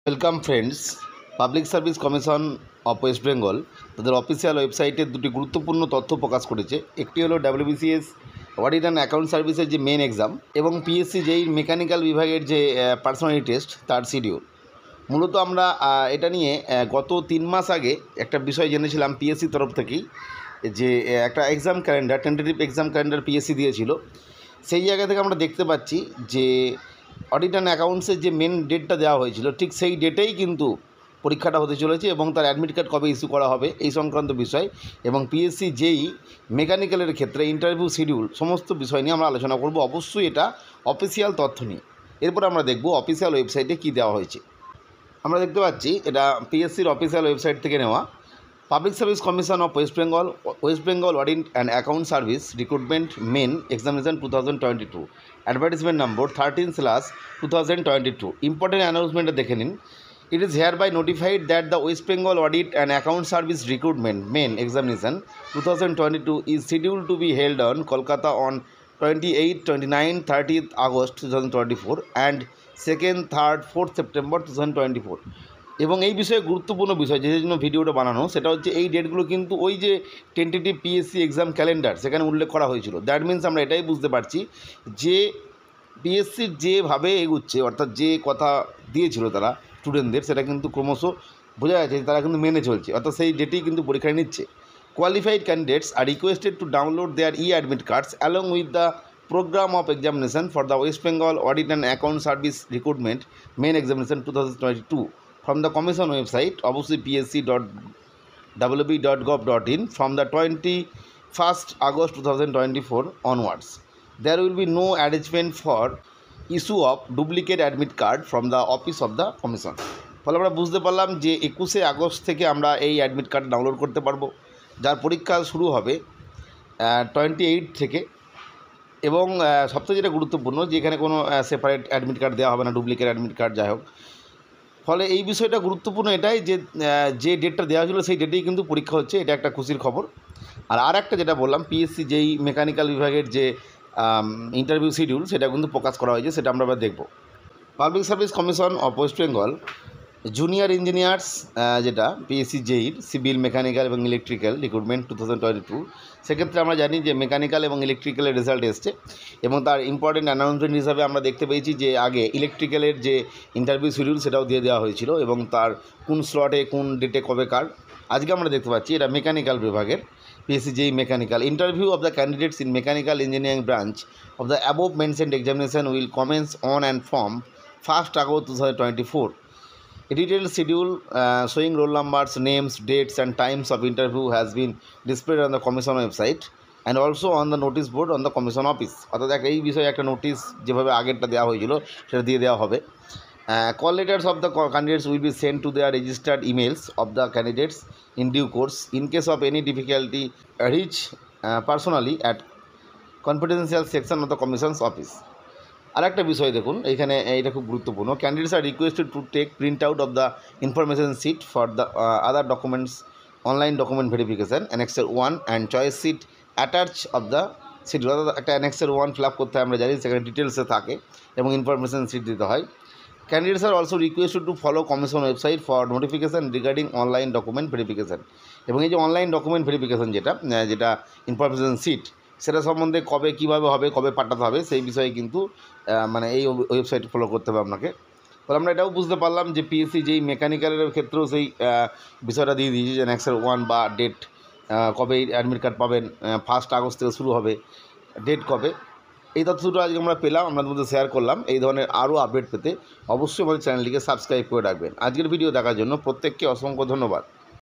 Welcome friends. Public service commission of West Bengal তাদের official ওয়েবসাইটে দুটি গুরুত্বপূর্ণ তথ্য প্রকাশ করেছে। একটি হলো WBCS অডিট অ্যান্ড অ্যাকাউন্ট সার্ভিসের যে মেন এক্সাম এবং PSC যেই মেকানিক্যাল বিভাগের যে পার্সোনালিটি টেস্ট তার শিডিউল। মূলত আমরা এটা নিয়ে গত 3 মাস আগে একটা বিষয় জেনেছিলাম PSC তরফ থেকেই, যে একটা exam calendar, tentative exam calendar PSC দিয়েছিল। সেই জায়গা থেকে আমরা দেখতে পাচ্ছি যে অডিট অ্যান্ড অ্যাকাউন্টসের যে মেন ডেটটা দেওয়া হয়েছিল ঠিক সেই ডেটেই কিন্তু পরীক্ষাটা হতে চলেছে এবং তার অ্যাডমিট কার্ড কবে ইস্যু করা হবে এই সংক্রান্ত বিষয় এবং PSC যেই মেকানিক্যালের ক্ষেত্রে ইন্টারভিউ শিডিউল সমস্ত বিষয় নিয়ে আমরা আলোচনা করব। অবশ্যই এটা অফিসিয়াল তথ্য নিয়ে। এরপর আমরা দেখব অফিসিয়াল ওয়েবসাইটে কী দেওয়া হয়েছে। আমরা দেখতে পাচ্ছি এটা PSCর অফিসিয়াল ওয়েবসাইট থেকে নেওয়া। Public service commission of West Bengal audit and account service recruitment main examination 2022, advertisement number 13/2022। Important অ্যানাউন্সমেন্টে দেখে নিন। It is hereby notified that the West Bengal Audit and Account Service Recruitment Main Examination 2022 is scheduled to be held on Kolkata on 28, 29, 30th August 2024 and 2nd, 3rd, 4th September 2024। এবং এই বিষয়ে গুরুত্বপূর্ণ বিষয় যে জন্য ভিডিওটা বানানো সেটা হচ্ছে এই ডেটগুলো কিন্তু ওই যে টেন্টেটিভ PSC এক্সাম ক্যালেন্ডার সেখানে উল্লেখ করা হয়েছিল। দ্যাট মিনস আমরা এটাই বুঝতে পারছি যে PSCর যেভাবে এগুচ্ছে, অর্থাৎ যে কথা দিয়েছিল তারা স্টুডেন্টদের, সেটা কিন্তু ক্রমশ বোঝা যাচ্ছে তারা কিন্তু মেনে চলছে, অর্থাৎ সেই ডেটেই কিন্তু পরীক্ষা নিচ্ছে। Qualified candidates are requested to download their admit cards along with the program of examination for the West Bengal Audit and Account Service Recruitment Main Examination 2022 from the Commission website, obviously psc.wb.gov.in, from the 21st August 2024 onwards. There will be no arrangement for issue of duplicate admit card from the office of the commission. ফলে আমরা বুঝতে পারলাম যে 21শে August থেকে আমরা এই admit card download করতে পারবো, যার পরীক্ষা শুরু হবে 28 থেকে। এবং সবথেকে যেটা গুরুত্বপূর্ণ যে এখানে কোনো সেপারেট অ্যাডমিট কার্ড দেওয়া হবে না, ডুপ্লিকেট অ্যাডমিট কার্ড যাই হোক। ফলে এই বিষয়টা গুরুত্বপূর্ণ এটাই যে ডেটটা দেওয়া হয়েছিল সেই ডেটেই কিন্তু পরীক্ষা হচ্ছে, এটা একটা খুশির খবর। আর একটা যেটা বললাম PSC যেই মেকানিক্যাল বিভাগের যে ইন্টারভিউ শিডিউল সেটা কিন্তু প্রকাশ করা হয়েছে, সেটা আমরা এবার দেখব। Public service commission of West Bengal junior engineers, যেটা PSC জেইর সিভিল, মেকানিক্যাল এবং ইলেকট্রিক্যাল রিক্রুটমেন্ট 2022, সেক্ষেত্রে আমরা জানি যে মেকানিক্যাল এবং ইলেকট্রিক্যালের রেজাল্ট এসছে এবং তার ইম্পর্টেন্ট অ্যানাউন্সমেন্ট হিসাবে আমরা দেখতে পেয়েছি যে আগে ইলেকট্রিক্যালের যে ইন্টারভিউ শিডিউল সেটাও দিয়ে দেওয়া হয়েছিল এবং তার কোন স্লটে কোন ডেটে কবে কার। আজকে আমরা দেখতে পাচ্ছি এটা মেকানিক্যাল বিভাগের PSC যেই mechanical interview of the candidates in mechanical engineering branch of the above mentioned examination will commence on and from 1st August 2024. A detailed schedule showing roll numbers, names, dates and times of interview has been displayed on the commission website and also on the notice board on the commission office. অর্থাৎ এই বিষয়ে একটা notice যেভাবে আগেরটা দেওয়া হয়েছিল সেটা দিয়ে দেওয়া হবে। Call letters of the candidates will be sent to their registered emails of the candidates in due course. In case of any difficulty, reach personally at confidential section of the commission's office. আর একটা বিষয় দেখুন, এইখানে এইটা খুব গুরুত্বপূর্ণ। Candidates are requested to take print out of the information sheet for the other documents, online document verification, annexure 1 and choice sheet attach of the sheet. অর্থাৎ একটা annexure 1 fill up করতে হয়, আমরা জানি সেখানে ডিটেলসে থাকে এবং ইনফরমেশন সিট দিতে হয়। Candidates are also requested to follow commission website for notification regarding online document verification. এবং এই যে অনলাইন ডকুমেন্ট ভেরিফিকেশান যেটা ইনফরমেশন সিট, সেটা সম্বন্ধে কবে কীভাবে হবে, কবে পাঠাতে হবে সেই বিষয়ে কিন্তু মানে এই ওয়েবসাইট ফলো করতে হবে আপনাকে। ফলে আমরা এটাও বুঝতে পারলাম যে PSC যেই মেকানিক্যালের ক্ষেত্রেও সেই বিষয়টা দিয়ে দিয়েছি যে অ্যানেক্সার 1 বা ডেট কবে অ্যাডমিট কার্ড পাবেন, 1st আগস্ট থেকে শুরু হবে, ডেট কবে। এই তথ্যটা আজকে আমরা পেলাম, আপনাদের মধ্যে শেয়ার করলাম। এই ধরনের আরও আপডেট পেতে অবশ্যই আমাদের চ্যানেলটিকে সাবস্ক্রাইব করে রাখবেন। আজকের ভিডিও দেখার জন্য প্রত্যেককে অসংখ্য ধন্যবাদ।